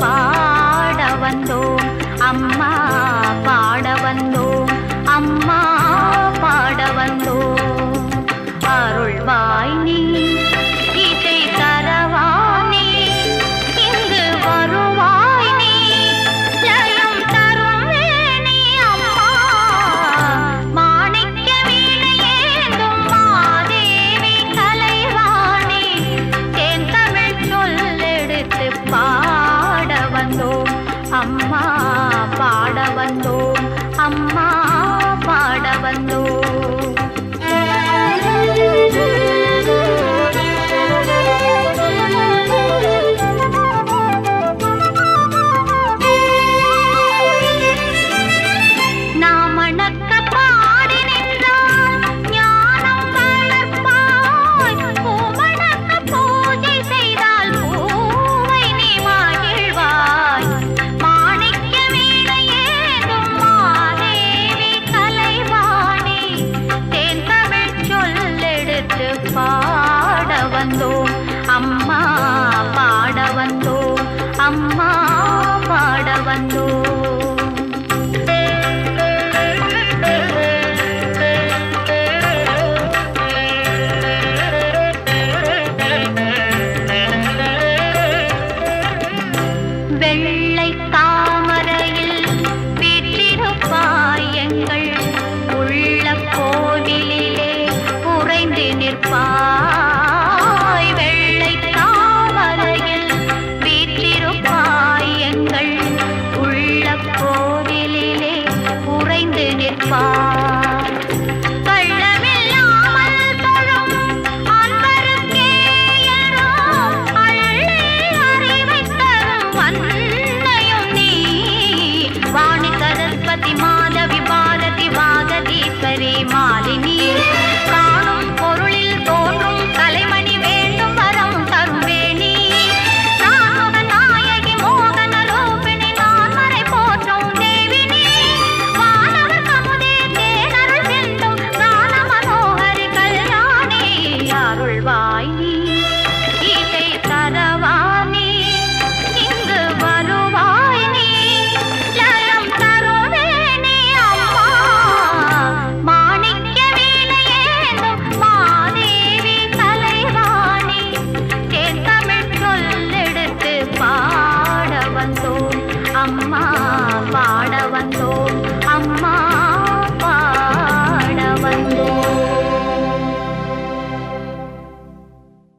பாட வந்தோம் அம்மா, பாட வந்தோம் அம்மா, பாட வந்தோம். அருள்வாய் நீ, இசை தரவானே, இங்கு வருவாய் நீ, ஜயம் தரும் வேணி அம்மா. மாணிக்க வீணையேந்தும் மாதேவி கலைவாணி, தேன் தமிழ் சொல்லெடுத்து பாட வந்தோம் அம்மா, பாட வந்தோம் அம்மா, பாட வந்தோம். பாட வந்தோம் அம்மா, பாட வந்தோம் அம்மா, பாட வந்தோம். வெள்ளை தாமரையில் வீற்றிருப்பாய் எங்கள் உள்ள கோவிலிலே உறைந்து நிற்பாய்.